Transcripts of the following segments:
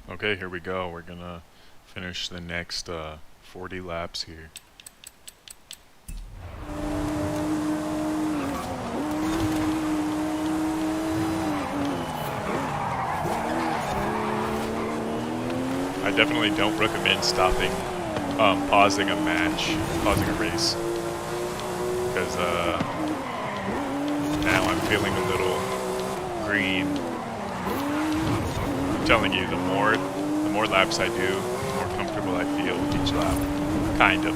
Okay, here we go. We're gonna finish the next 40 laps here. I definitely don't recommend stopping, pausing a match, pausing a race, because now I'm feeling a little green. I'm telling you, the more laps I do, the more comfortable I feel with each lap, kind of.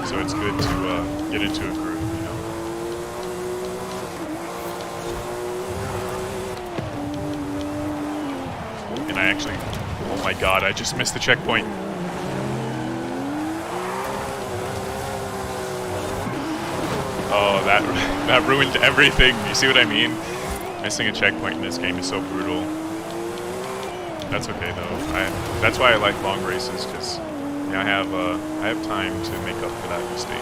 So it's good to get into a groove, you know. And I actually, oh my god, I just missed the checkpoint. Oh, that ruined everything. You see what I mean? Missing a checkpoint in this game is so brutal. That's okay though. That's why I like long races, because yeah, I have time to make up for that mistake.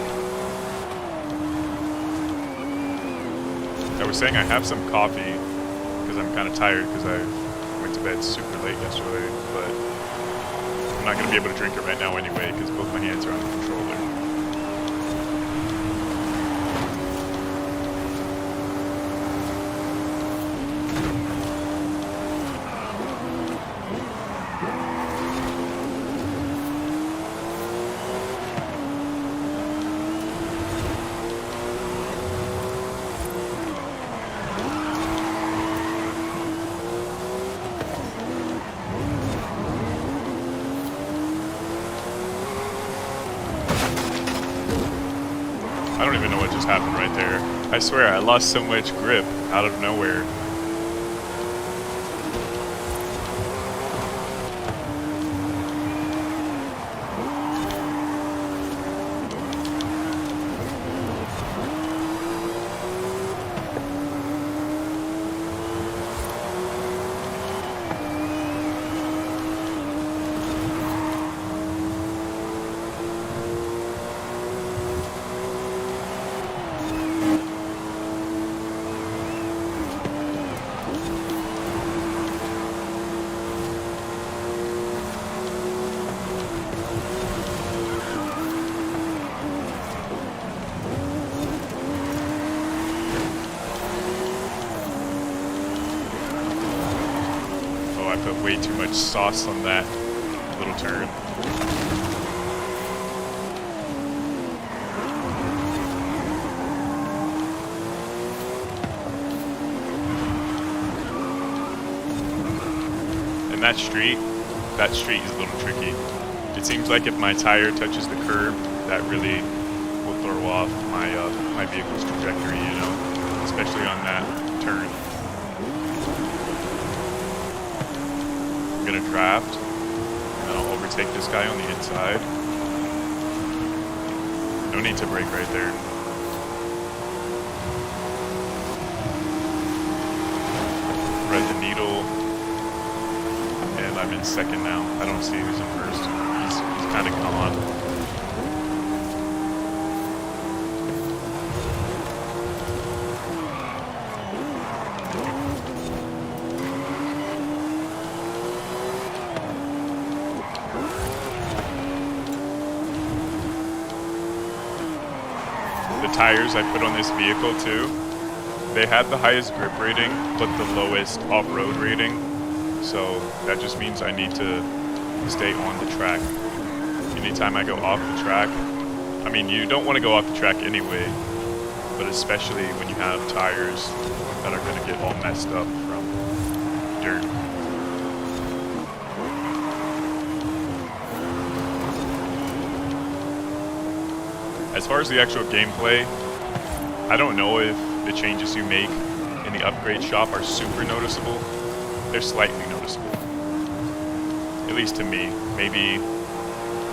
I was saying I have some coffee because I'm kind of tired because I went to bed super late yesterday, but I'm not going to be able to drink it right now anyway because both my hands are on the controller. I don't even know what just happened right there. I swear, I lost so much grip out of nowhere. I put way too much sauce on that little turn. And that street is a little tricky. It seems like if my tire touches the curb, that really will throw off my vehicle's trajectory, you know, especially on that turn. I'm gonna draft, and then I'll overtake this guy on the inside. No need to brake right there. Thread the needle, and I'm in second now. I don't see who's in first. He's kind of gone. The tires I put on this vehicle too, they had the highest grip rating but the lowest off-road rating, so that just means I need to stay on the track. Anytime I go off the track, I mean, you don't want to go off the track anyway, but especially when you have tires that are going to get all messed up from dirt. As far as the actual gameplay, I don't know if the changes you make in the upgrade shop are super noticeable. They're slightly noticeable. At least to me. Maybe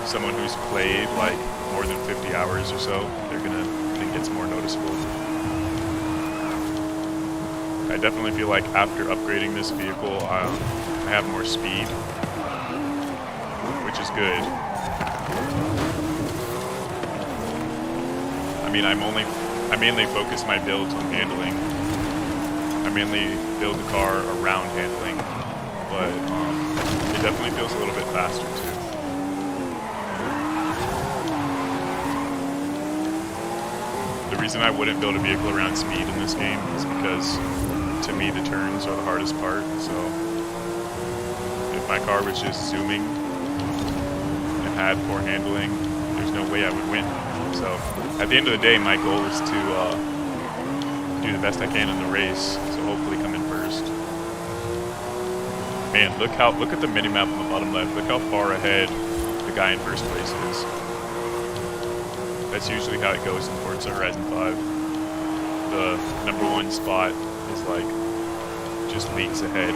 someone who's played like more than 50 hours or so, they're gonna think it's more noticeable. I definitely feel like after upgrading this vehicle, I have more speed, which is good. I mean, I mainly focus my builds on handling. I mainly build the car around handling. but it definitely feels a little bit faster too. The reason I wouldn't build a vehicle around speed in this game is because, to me, the turns are the hardest part. So if my car was just zooming and had poor handling, there's no way I would win. So at the end of the day, my goal is to do the best I can in the race, so hopefully come in first. Man, look at the minimap on the bottom left. Look how far ahead the guy in first place is. That's usually how it goes in Forza Horizon 5. The #1 spot is like just leagues ahead.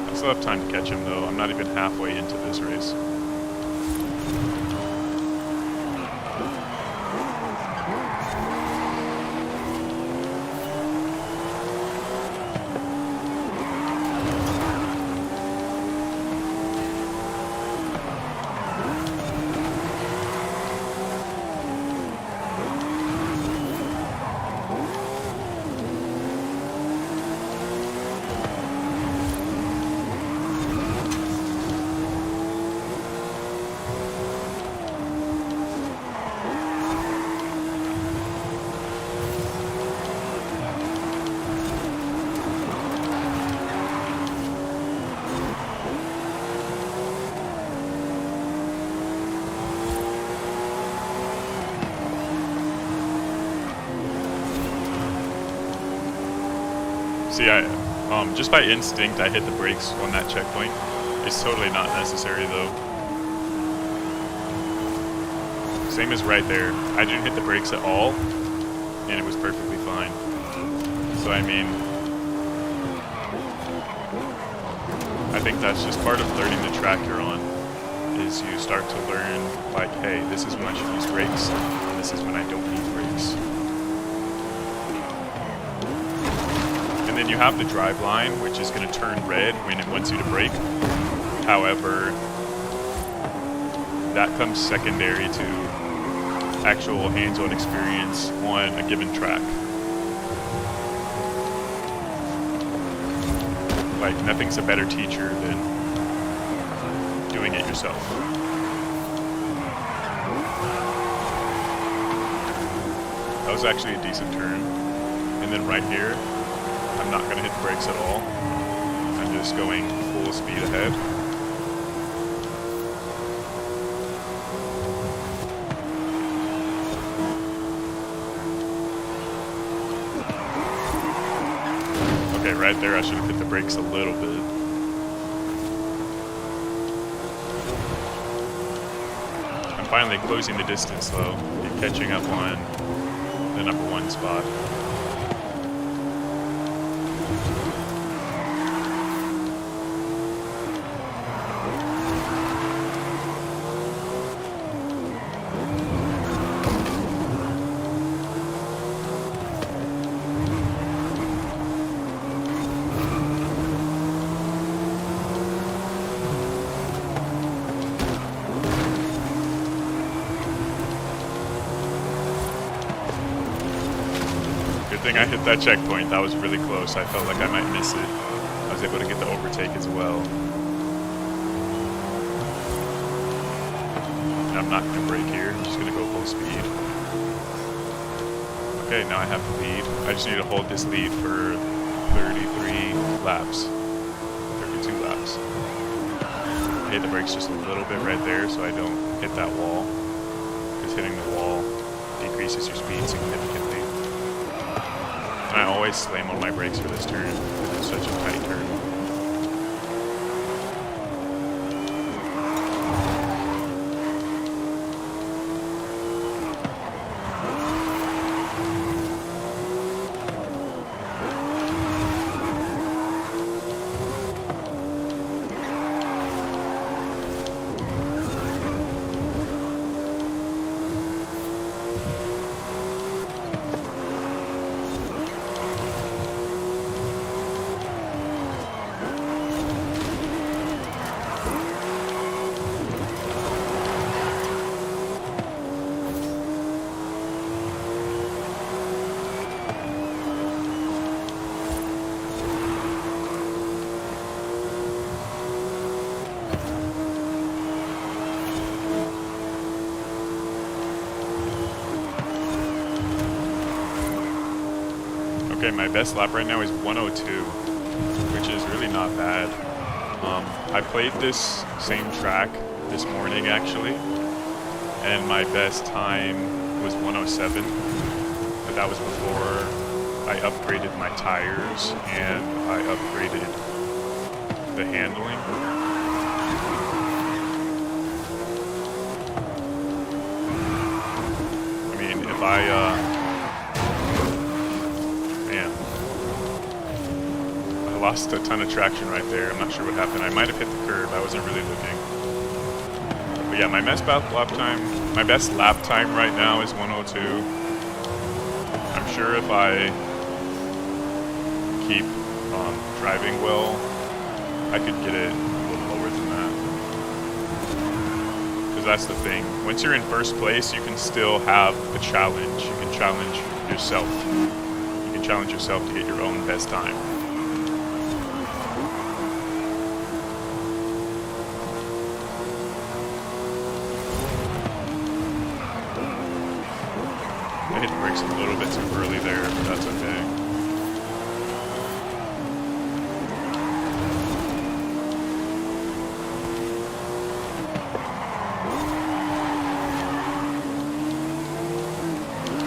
I still have time to catch him though. I'm not even halfway into this race. See, just by instinct, I hit the brakes on that checkpoint. It's totally not necessary, though. Same as right there. I didn't hit the brakes at all, and it was perfectly fine. So, I mean, I think that's just part of learning the track you're on, is you start to learn, like, hey, this is when I should use brakes, and this is when I don't need brakes. And then you have the drive line, which is going to turn red when it wants you to brake. However, that comes secondary to actual hands-on experience on a given track. Like, nothing's a better teacher than doing it yourself. That was actually a decent turn. And then right here, I'm not going to hit the brakes at all. I'm just going full speed ahead. Okay, right there I should have hit the brakes a little bit. I'm finally closing the distance though, and catching up on the #1 spot. I hit that checkpoint. That was really close. I felt like I might miss it. I was able to get the overtake as well. And I'm not going to brake here. I'm just going to go full speed. Okay, now I have the lead. I just need to hold this lead for 33 laps. 32 laps. I hit the brakes just a little bit right there so I don't hit that wall. Because hitting the wall decreases your speed significantly. I always slam on my brakes for this turn because it's such a tight turn. Okay, my best lap right now is 102, which is really not bad. I played this same track this morning actually, and my best time was 107, but that was before I upgraded my tires and I upgraded the handling. I mean, if man, I lost a ton of traction right there. I'm not sure what happened. I might have hit the curb. I wasn't really looking. But yeah, my best lap time right now is 102. I'm sure if I keep driving well, I could get it a little lower than that. Because that's the thing. Once you're in first place, you can still have a challenge. You can challenge yourself. You can challenge yourself to get your own best time. I hit the brakes a little bit too early there, but that's okay.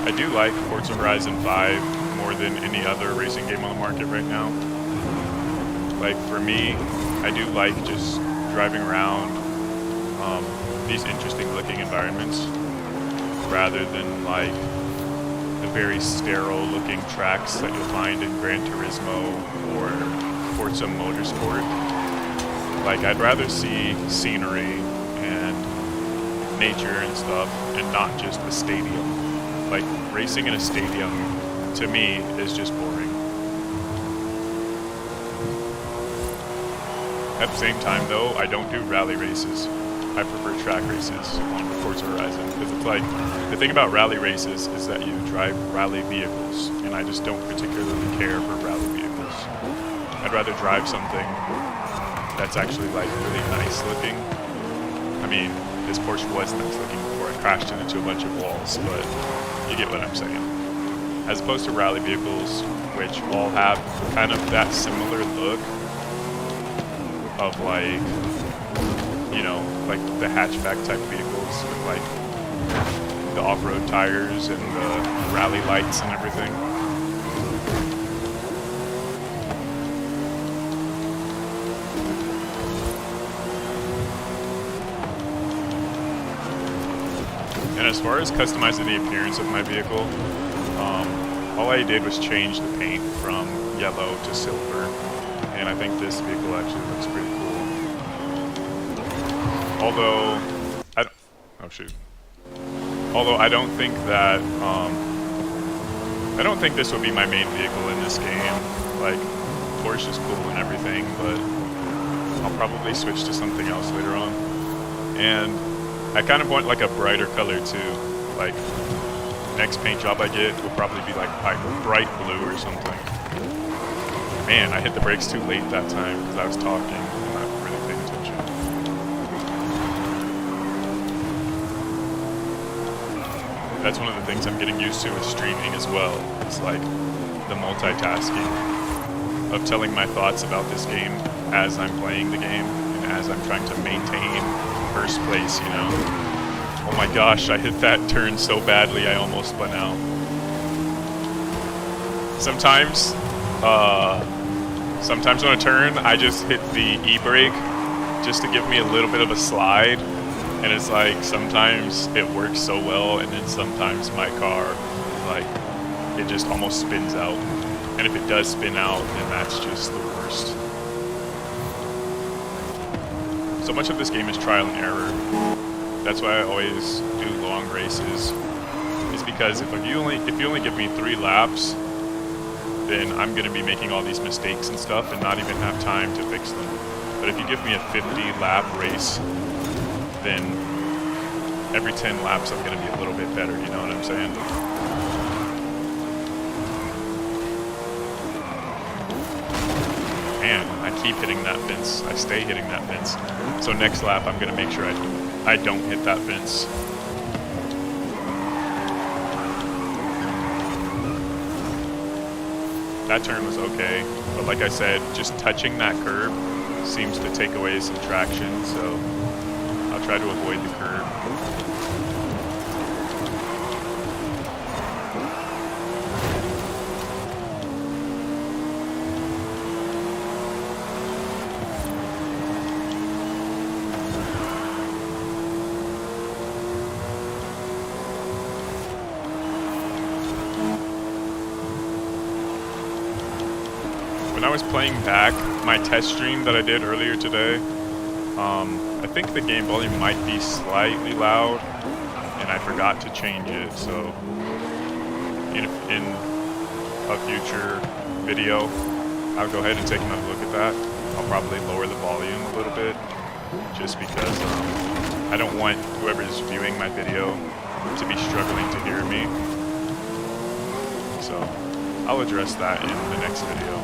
I do like Forza Horizon 5 more than any other racing game on the market right now. Like for me, I do like just driving around these interesting looking environments rather than like the very sterile looking tracks that you'll find in Gran Turismo or Forza Motorsport. Like I'd rather see scenery and nature and stuff and not just a stadium. Like, racing in a stadium, to me, is just boring. At the same time, though, I don't do rally races. I prefer track races on Forza Horizon. Because it's like, the thing about rally races is that you drive rally vehicles. And I just don't particularly care for rally vehicles. I'd rather drive something that's actually, like, really nice looking. I mean, this Porsche was nice looking before I crashed it into a bunch of walls, but you get what I'm saying. As opposed to rally vehicles, which all have kind of that similar look of like, you know, like the hatchback type vehicles with like the off-road tires and the rally lights and everything. And as far as customizing the appearance of my vehicle, all I did was change the paint from yellow to silver, and I think this vehicle actually looks pretty cool. Although, Although I don't think that, I don't think this will be my main vehicle in this game. Like, Porsche is cool and everything, but I'll probably switch to something else later on. And I kind of want like a brighter color too. Like, next paint job I get will probably be like bright blue or something. Man, I hit the brakes too late that time because I was talking and not really paying attention. That's one of the things I'm getting used to with streaming as well. It's like the multitasking of telling my thoughts about this game as I'm playing the game and as I'm trying to maintain first place, you know. Oh my gosh, I hit that turn so badly I almost spun out. Sometimes on a turn I just hit the e-brake just to give me a little bit of a slide, and it's like sometimes it works so well and then sometimes my car, like, it just almost spins out, and if it does spin out then that's just the worst. So much of this game is trial and error. That's why I always do long races. Is because if you only give me 3 laps, then I'm gonna be making all these mistakes and stuff and not even have time to fix them. But if you give me a 50-lap race, then every 10 laps I'm gonna be a little bit better. You know what I'm saying? Man, I keep hitting that fence. I stay hitting that fence. So next lap, I'm gonna make sure I don't hit that fence. that turn was okay. But like I said, just touching that curb seems to take away some traction, so I'll try to avoid the curb. When I was playing back my test stream that I did earlier today, I think the game volume might be slightly loud, and I forgot to change it, so in a future video, I'll go ahead and take another look at that. I'll probably lower the volume a little bit, just because I don't want whoever's viewing my video to be struggling to hear me. So I'll address that in the next video.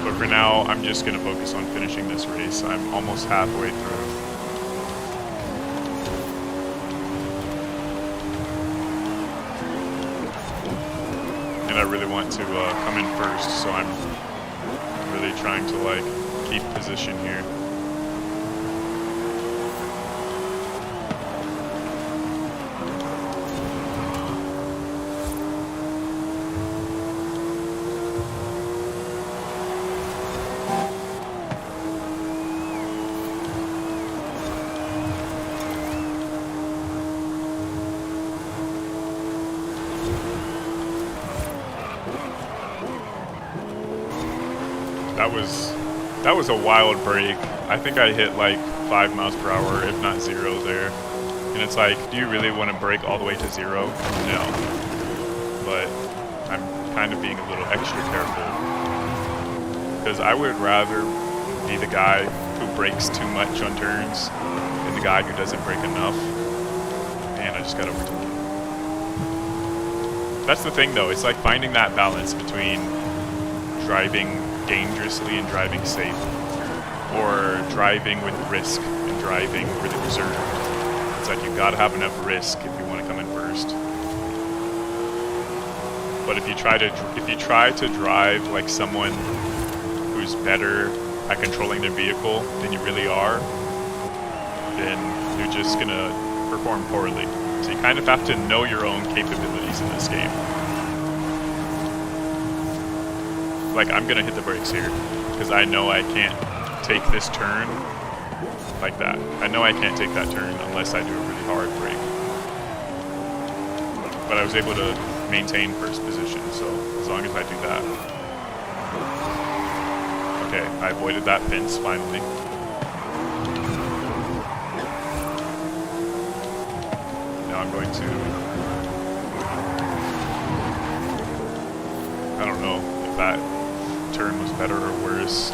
But for now, I'm just going to focus on finishing this race. I'm almost halfway through. And I really want to come in first, so I'm really trying to like keep position here. That was a wild break. I think I hit like 5 miles per hour, if not 0 there. And it's like, do you really want to brake all the way to 0? No. But I'm kind of being a little extra careful. Because I would rather be the guy who brakes too much on turns than the guy who doesn't brake enough. And I just got overtaken. That's the thing though, it's like finding that balance between driving dangerously and driving safe, or driving with risk and driving with reserve. It's like you gotta have enough risk if you want to come in first. But if you try to drive like someone who's better at controlling their vehicle than you really are, then you're just gonna perform poorly. So you kind of have to know your own capabilities in this game. Like, I'm gonna hit the brakes here, because I know I can't take this turn like that. I know I can't take that turn unless I do a really hard brake. But I was able to maintain first position, so as long as I do that. Okay, I avoided that fence finally. Now I'm going to... I don't know if that turn was better or worse.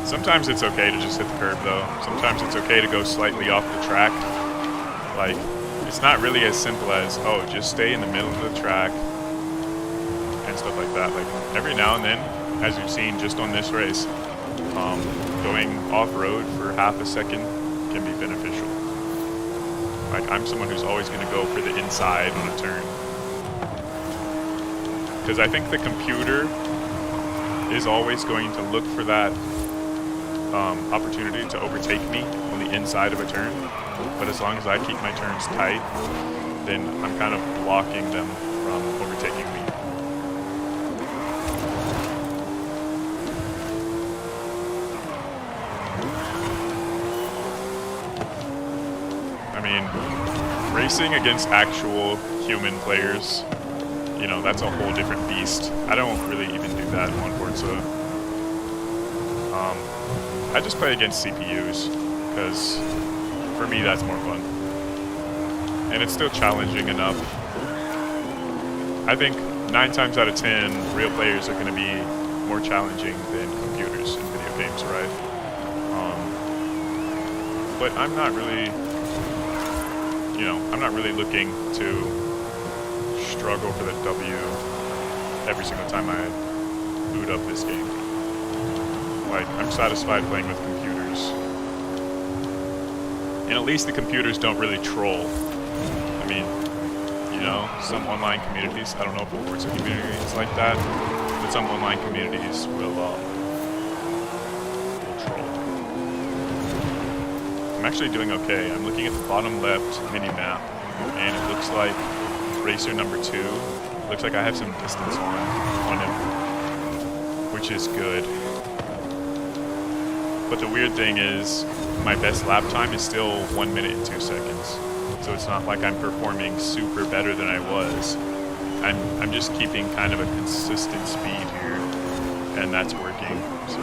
Sometimes it's okay to just hit the curb though. Sometimes it's okay to go slightly off the track. Like, it's not really as simple as, oh, just stay in the middle of the track and stuff like that. Like, every now and then, as you've seen just on this race, going off-road for half a second can be beneficial. Like, I'm someone who's always going to go for the inside on a turn. Because I think the computer is always going to look for that opportunity to overtake me on the inside of a turn. But as long as I keep my turns tight, then I'm kind of blocking them from overtaking me. I mean, racing against actual human players, you know, that's a whole different beast. I don't really even do that on Forza. I just play against CPUs, because for me that's more fun. And it's still challenging enough. I think 9 times out of 10, real players are going to be more challenging than computers in video games, right? But I'm not really, you know, I'm not really looking to struggle for the W every single time I boot up this game. Like, I'm satisfied playing with computers. And at least the computers don't really troll. I mean, You know, some online communities, I don't know if the Forza community is like that, but some online communities will troll. I'm actually doing okay. I'm looking at the bottom left mini-map, and it looks like racer number 2, looks like I have some distance on him, which is good. But the weird thing is, my best lap time is still 1 minute and 2 seconds. So it's not like I'm performing super better than I was. I'm just keeping kind of a consistent speed here, and that's working. So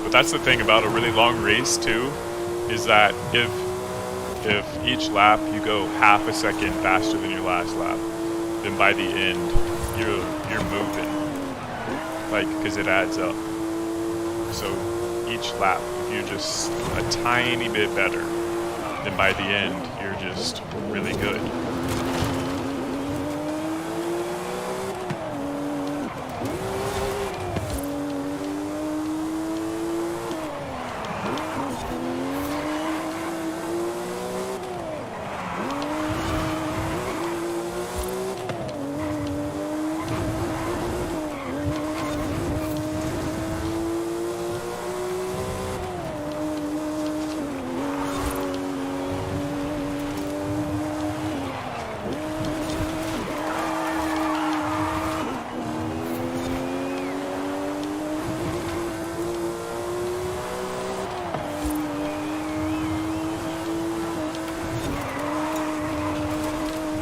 but that's the thing about a really long race too, is that if each lap you go half a second faster than your last lap, then by the end you're moving. Like, because it adds up. So each lap, if you're just a tiny bit better, then by the end, you're just really good.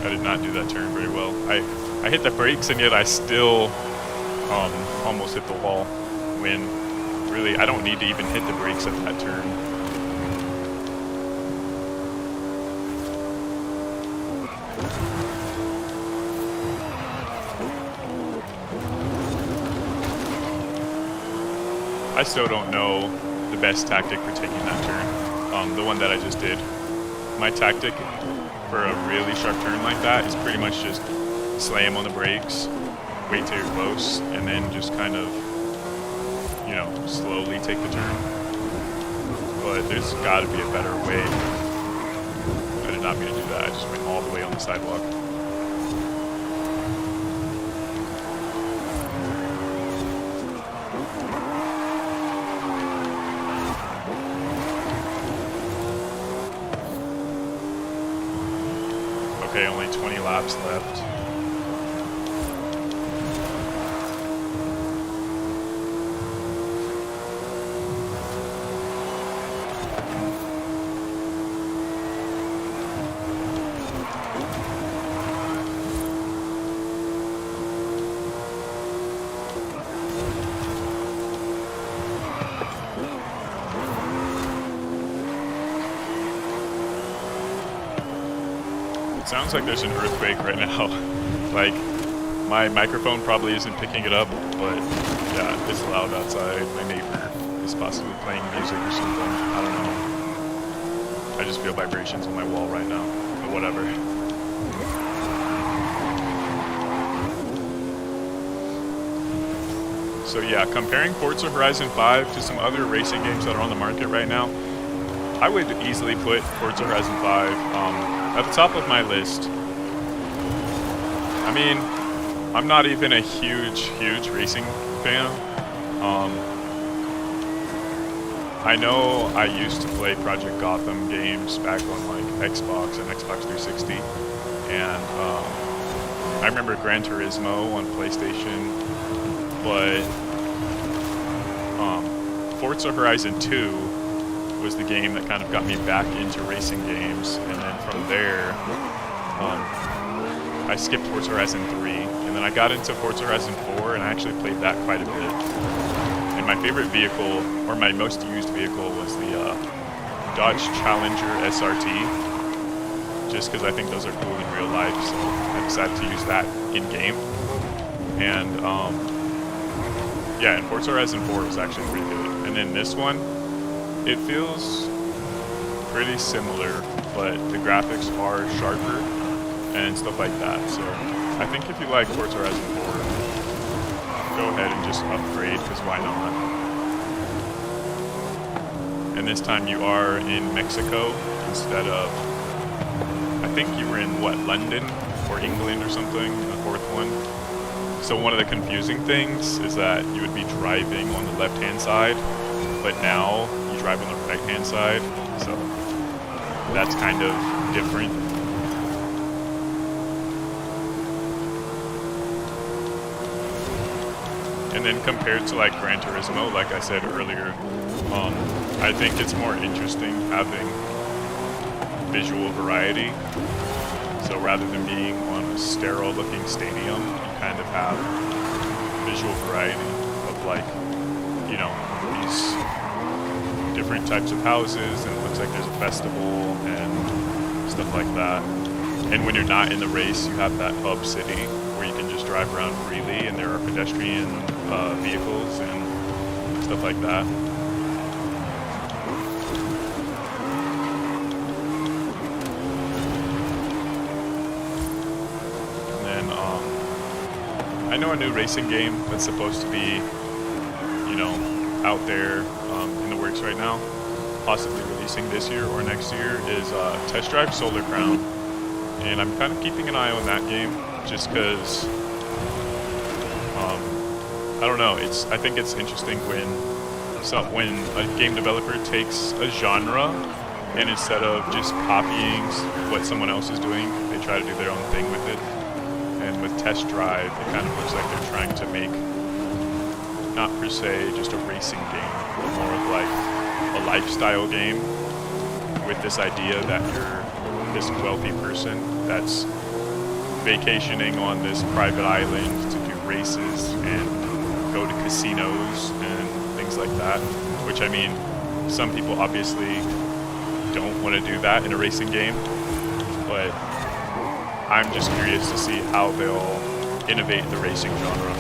I did not do that turn very well. I hit the brakes, and yet I still almost hit the wall, when really I don't need to even hit the brakes at that turn. I still don't know the best tactic for taking that turn, the one that I just did. My tactic for a really sharp turn like that is pretty much just slam on the brakes, wait till you're close, and then just kind of, you know, slowly take the turn. But there's got to be a better way. I did not mean to do that. I just went all the way on the sidewalk. Okay, only 20 laps left. Sounds like there's an earthquake right now. Like, my microphone probably isn't picking it up, but yeah, it's loud outside. My neighbor is possibly playing music or something. I don't know. I just feel vibrations on my wall right now, but whatever. So yeah, comparing Forza Horizon 5 to some other racing games that are on the market right now, I would easily put Forza Horizon 5 at the top of my list. I mean, I'm not even a huge racing fan. I know I used to play Project Gotham games back on like Xbox and Xbox 360, and I remember Gran Turismo on PlayStation, but Forza Horizon 2 was the game that kind of got me back into racing games, and then from there, I skipped Forza Horizon 3, and then I got into Forza Horizon 4, and I actually played that quite a bit. And my favorite vehicle, or my most used vehicle, was the Dodge Challenger SRT, just because I think those are cool in real life, so I decided to use that in-game. And, yeah, and Forza Horizon 4 was actually pretty good. And then this one, it feels pretty similar, but the graphics are sharper and stuff like that. So I think if you like Forza Horizon 4, go ahead and just upgrade, because why not? And this time you are in Mexico instead of, I think you were in, what, London or England or something, the fourth one. So one of the confusing things is that you would be driving on the left-hand side, but now you drive on the right-hand side, so that's kind of different. And then compared to like Gran Turismo, like I said earlier, I think it's more interesting having visual variety. So rather than being on a sterile looking stadium, you kind of have visual variety of like, you know, these different types of houses, and it looks like there's a festival and stuff like that. And when you're not in the race, you have that hub city where you can just drive around freely, and there are pedestrian vehicles and stuff like that. And then I know a new racing game that's supposed to be, you know, out there in the works right now, possibly releasing this year or next year, is Test Drive Solar Crown. And I'm kind of keeping an eye on that game just because, I don't know, I think it's interesting when a game developer takes a genre and instead of just copying what someone else is doing, they try to do their own thing with it. And with Test Drive, it kind of looks like they're trying to make, not per se just a racing game, but more of like a lifestyle game with this idea that you're this wealthy person that's vacationing on this private island to do races and go to casinos and things like that. Which, I mean, some people obviously don't want to do that in a racing game, but I'm just curious to see how they'll innovate the racing genre.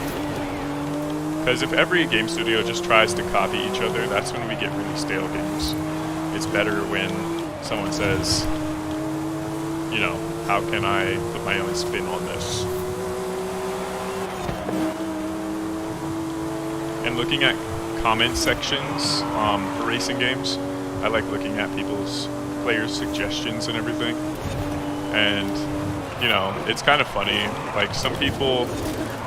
Because if every game studio just tries to copy each other, that's when we get really stale games. It's better when someone says, you know, how can I put my own spin on this? And looking at comment sections for racing games, I like looking at players' suggestions and everything. And, you know, it's kind of funny. Like, some people,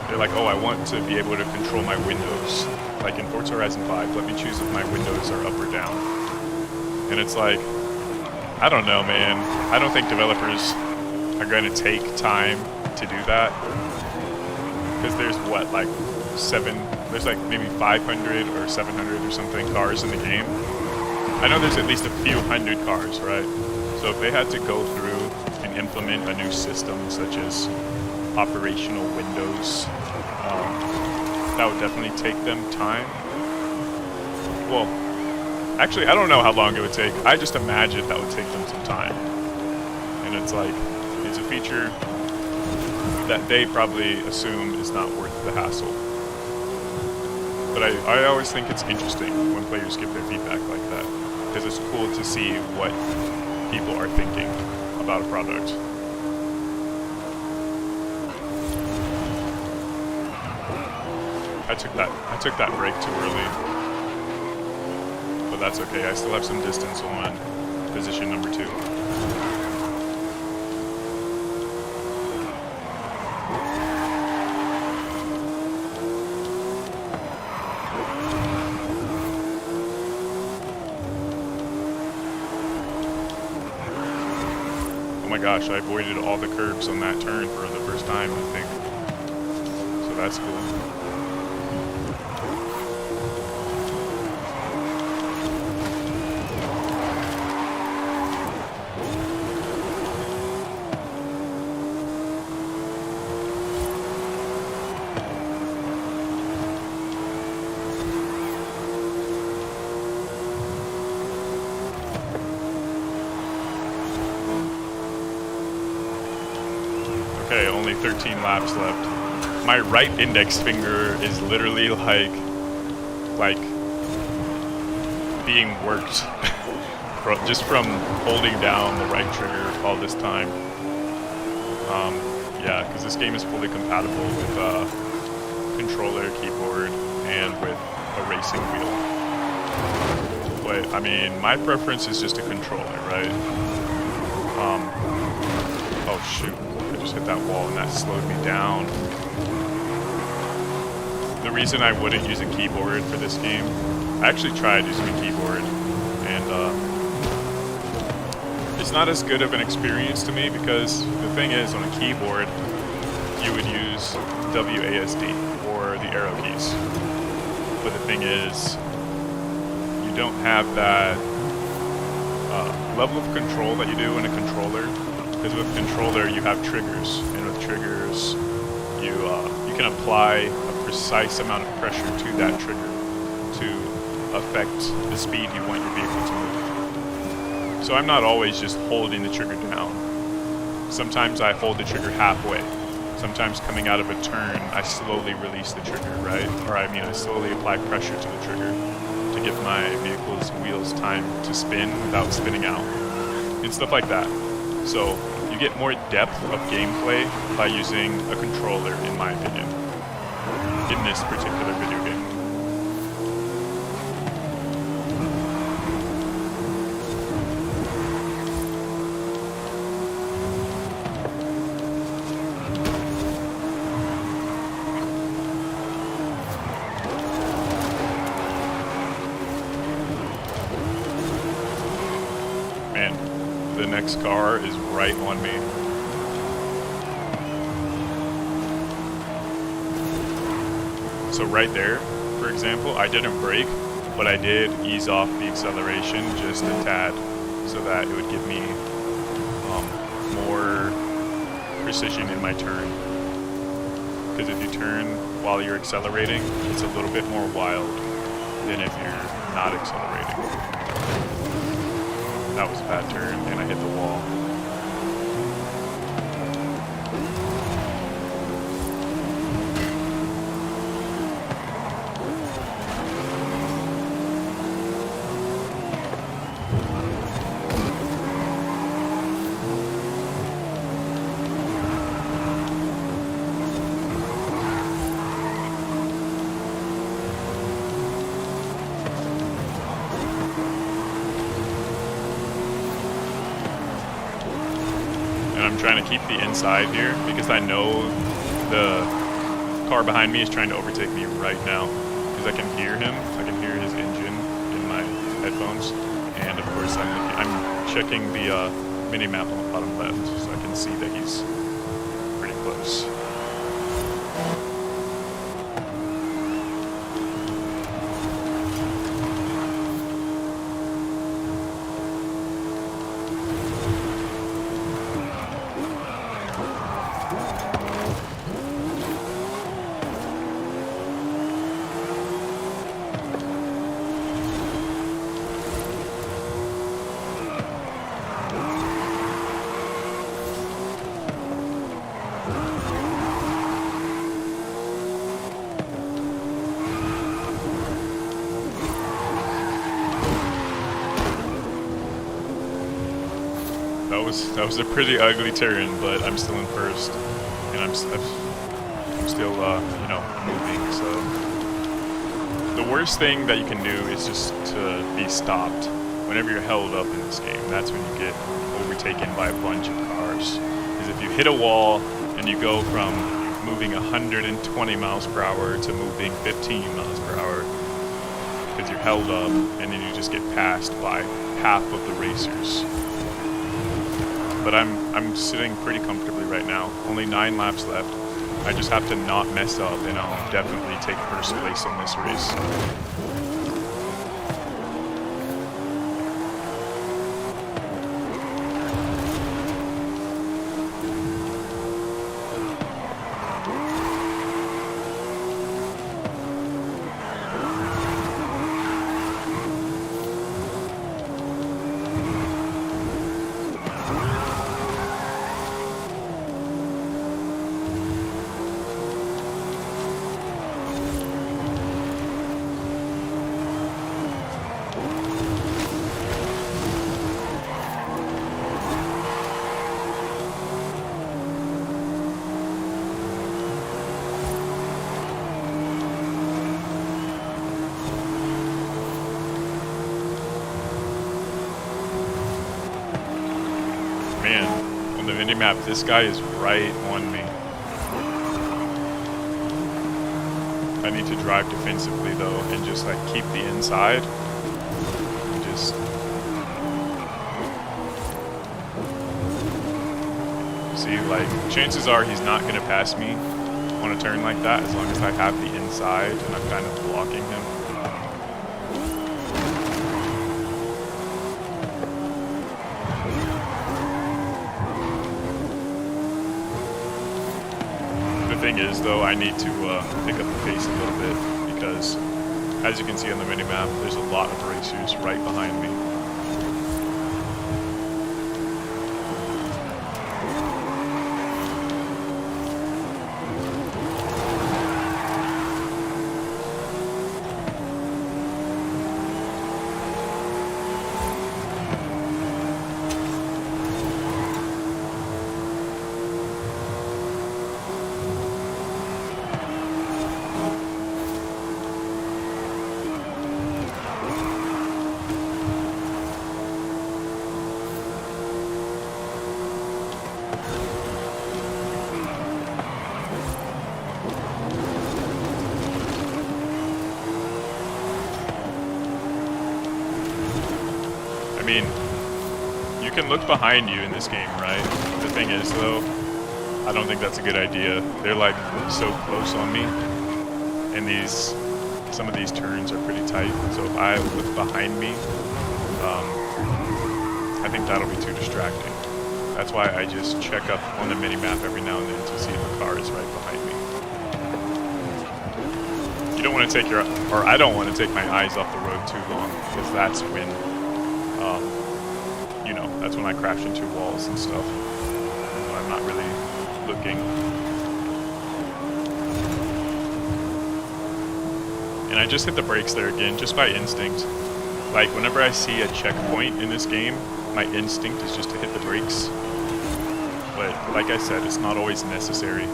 they're like, oh, I want to be able to control my windows. Like in Forza Horizon 5, let me choose if my windows are up or down. And it's like, I don't know, man. I don't think developers are going to take time to do that. Because there's what, like there's like maybe 500 or 700 or something cars in the game. I know there's at least a few hundred cars, right? So if they had to go through and implement a new system such as operational windows, that would definitely take them time. Well, actually, I don't know how long it would take. I just imagine that would take them some time. And it's like, it's a feature that they probably assume is not worth the hassle. But I always think it's interesting when players give their feedback like that, because it's cool to see what people are thinking about a product. I took that break too early. But that's okay, I still have some distance on position number 2. Oh my gosh, I avoided all the curbs on that turn for the first time, I think. So that's cool. Okay, only 13 laps left. My right index finger is literally like being worked just from holding down the right trigger all this time. Yeah, because this game is fully compatible with controller, keyboard, and with a racing wheel. But I mean, my preference is just a controller, right? Oh shoot, I just hit that wall and that slowed me down. The reason I wouldn't use a keyboard for this game, I actually tried using a keyboard, and it's not as good of an experience to me because the thing is, on a keyboard, you would use WASD or the arrow keys. But the thing is, you don't have that level of control that you do in a controller. Because with controller, you have triggers, and with triggers, you can apply a precise amount of pressure to that trigger to affect the speed you want your vehicle to move. So I'm not always just holding the trigger down. Sometimes I hold the trigger halfway. Sometimes coming out of a turn, I slowly release the trigger, right? Or I mean, I slowly apply pressure to the trigger to give my vehicle's wheels time to spin without spinning out. And stuff like that. So you get more depth of gameplay by using a controller, in my opinion, in this particular video game. The next car is right on me. So right there, for example, I didn't brake, but I did ease off the acceleration just a tad so that it would give me more precision in my turn. Because if you turn while you're accelerating, it's a little bit more wild than if you're not accelerating. That was a bad turn, and I hit the wall. I'm trying to keep the inside here because I know the car behind me is trying to overtake me right now because I can hear him. I can hear his engine in my headphones, and of course I'm checking the mini map on the bottom left so I can see that he's pretty close. That was a pretty ugly turn, but I'm still in first, and I'm still you know, moving. So the worst thing that you can do is just to be stopped whenever you're held up in this game. That's when you get overtaken by a bunch of cars. Because if you hit a wall and you go from moving 120 miles per hour to moving 15 miles per hour because you're held up, and then you just get passed by half of the racers. But I'm sitting pretty comfortably right now. Only 9 laps left. I just have to not mess up, and I'll definitely take first place in this race. minimap, this guy is right on me. I need to drive defensively though and just like keep the inside. And just see, like, chances are he's not gonna pass me on a turn like that as long as I have the inside and I'm kind of blocking him. The thing is though, I need to pick up the pace a little bit because as you can see on the minimap, there's a lot of racers right behind me. I mean, you can look behind you in this game, right? The thing is, though, I don't think that's a good idea. They're like so close on me, and some of these turns are pretty tight. So if I look behind me, I think that'll be too distracting. That's why I just check up on the mini-map every now and then to see if a car is right behind me. You don't want to take I don't want to take my eyes off the road too long, because that's when you know, that's when I crash into walls and stuff. So I'm not really looking. And I just hit the brakes there again, just by instinct. Like, whenever I see a checkpoint in this game, my instinct is just to hit the brakes. But, like I said, it's not always necessary.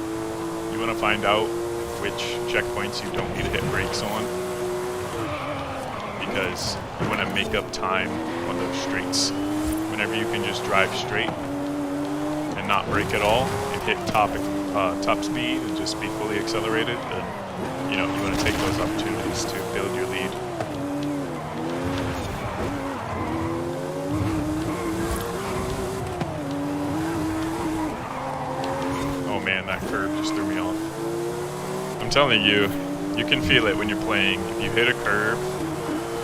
You want to find out which checkpoints you don't need to hit brakes on, because you want to make up time on those straights. Whenever you can just drive straight and not brake at all and hit top speed and just be fully accelerated, then you know you want to take those opportunities to build your lead. Oh man, that curve just threw me off. I'm telling you, you can feel it when you're playing. If you hit a curve,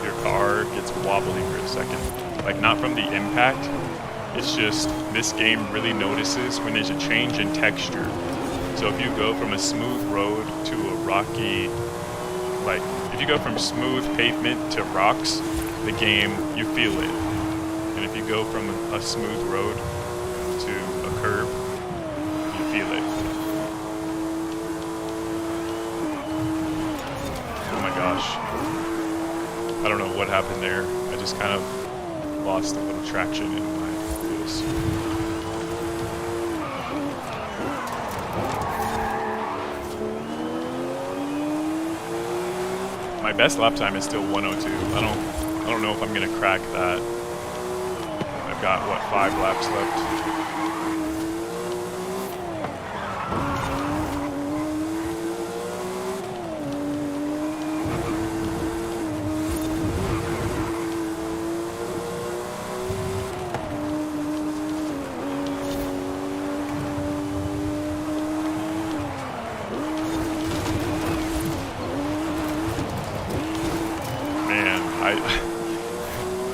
your car gets wobbly for a second. Like, not from the impact, it's just this game really notices when there's a change in texture. So if you go from a smooth road to a rocky, like, if you go from smooth pavement to rocks, the game, you feel it. And if you go from a smooth road to a curb, you feel it. Oh my gosh. I don't know what happened there. I just kind of lost a little traction in my wheels. My best lap time is still 102. I don't know if I'm gonna crack that. I've got what, 5 laps left.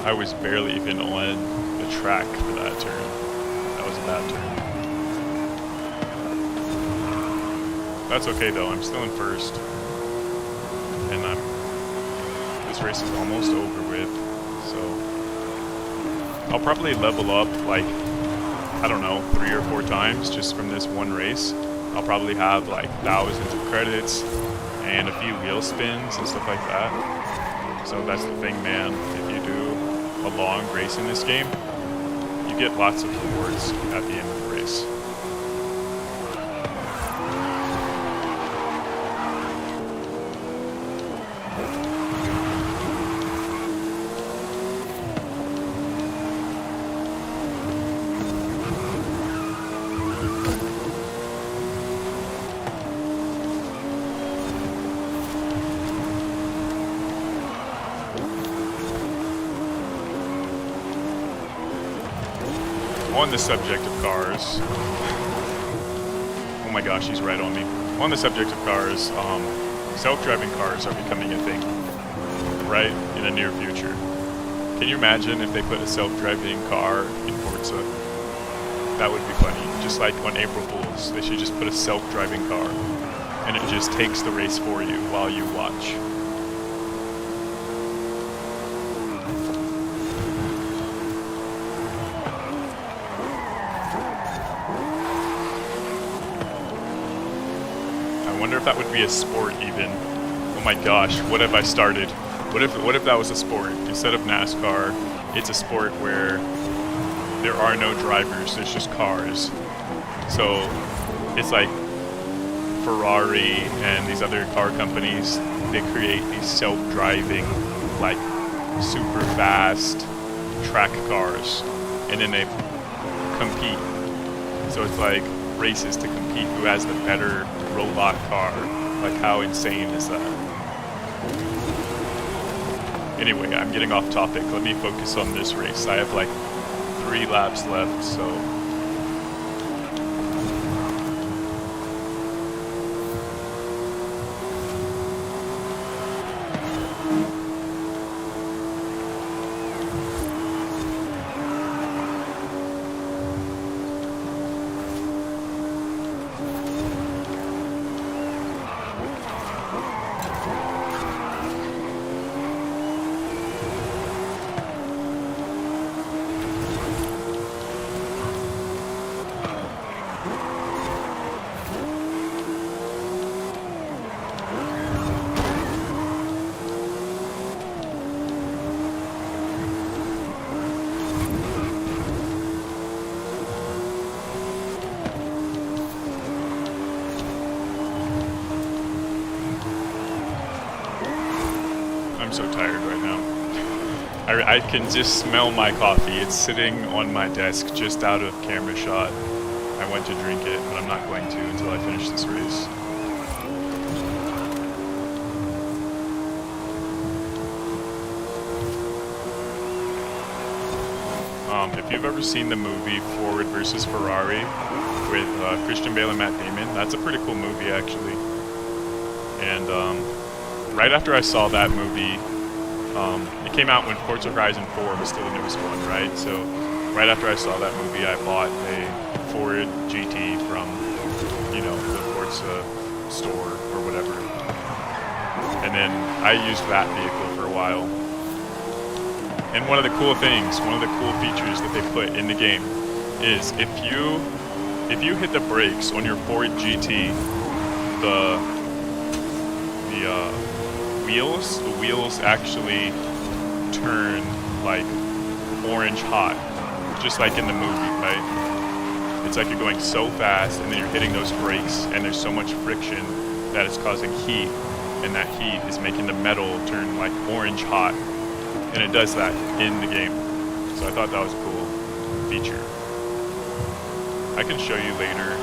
I was barely even on the track for that turn. That was a bad turn. That's okay though, I'm still in first. And this race is almost over with, so I'll probably level up like, I don't know, 3 or 4 times just from this one race. I'll probably have like thousands of credits and a few wheel spins and stuff like that. So that's the thing, man. If you do a long race in this game, you get lots of rewards at the end of the race. on the subject of cars, oh my gosh, he's right on me. On the subject of cars, self-driving cars are becoming a thing, right, in the near future. Can you imagine if they put a self-driving car in Forza? That would be funny. Just like on April Fools, they should just put a self-driving car, and it just takes the race for you while you watch. I wonder if that would be a sport even. Oh my gosh, what have I started? What if that was a sport? Instead of NASCAR, it's a sport where there are no drivers, there's just cars. So it's like Ferrari and these other car companies, they create these self-driving, like super fast track cars, and then they compete. So it's like races to compete who has the better robot car. Like, how insane is that? Anyway, I'm getting off topic. Let me focus on this race. I have like 3 laps left, so... I'm so tired right now. I can just smell my coffee. It's sitting on my desk just out of camera shot. I went to drink it, but I'm not going to until I finish this race. If you've ever seen the movie Ford versus Ferrari with Christian Bale and Matt Damon, that's a pretty cool movie actually. And right after I saw that movie, it came out when Forza Horizon 4 was still the newest one, right? So right after I saw that movie, I bought a Ford GT from, you know, the Forza store or whatever. And then I used that vehicle for a while. And one of the cool things, one of the cool features that they put in the game is if you hit the brakes on your Ford GT, the wheels actually turn like orange hot, just like in the movie, right? It's like you're going so fast and then you're hitting those brakes and there's so much friction that it's causing heat, and that heat is making the metal turn like orange hot, and it does that in the game. So I thought that was a cool feature. I can show you later.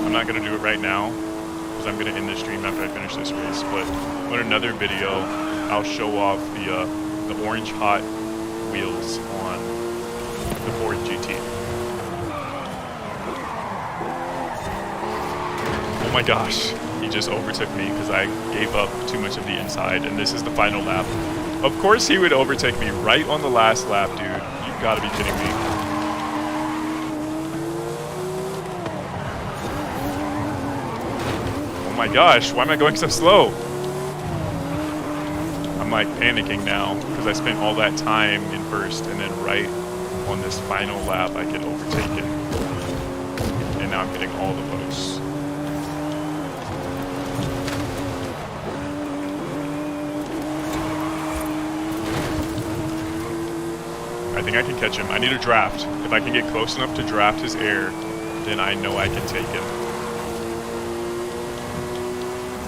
I'm not going to do it right now because I'm going to end the stream after I finish this race, but on another video I'll show off the orange hot wheels on the Ford GT. Oh my gosh, he just overtook me because I gave up too much of the inside, and this is the final lap. Of course he would overtake me right on the last lap, dude. You've got to be kidding me. Oh my gosh, why am I going so slow? I'm like panicking now because I spent all that time in first, and then right on this final lap I get overtaken. And now I'm getting all the votes. I think I can catch him. I need a draft. If I can get close enough to draft his air, then I know I can take him.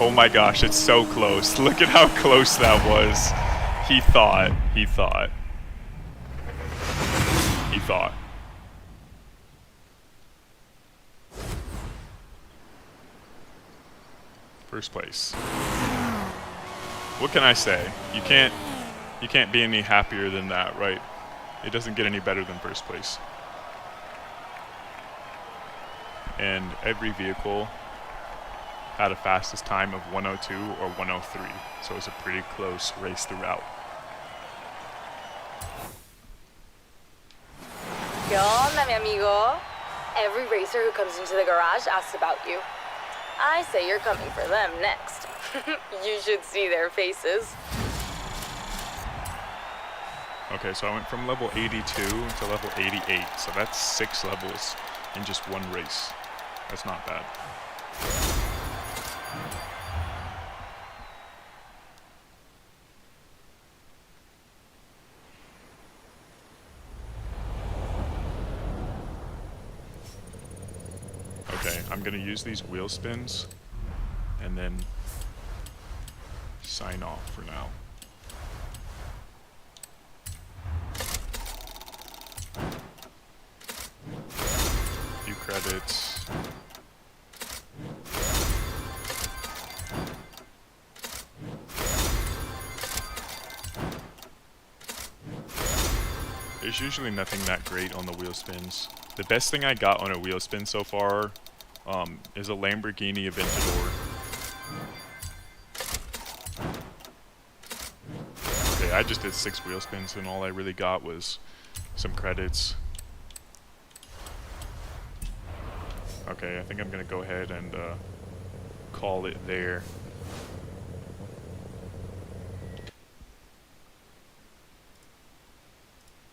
Oh my gosh, it's so close. Look at how close that was. He thought. First place. What can I say? You can't be any happier than that, right? It doesn't get any better than first place. and every vehicle had a fastest time of 102 or 103, so it was a pretty close race throughout. ¿Qué onda, mi amigo? Every racer who comes into the garage asks about you. I say you're coming for them next. You should see their faces. Okay, so I went from level 82 to level 88, so that's 6 levels in just one race. That's not bad. Okay, I'm gonna use these wheel spins and then sign off for now. Few credits. There's usually nothing that great on the wheel spins. The best thing I got on a wheel spin so far is a Lamborghini Aventador. Okay, I just did 6 wheel spins and all I really got was some credits. Okay, I think I'm gonna go ahead and call it there.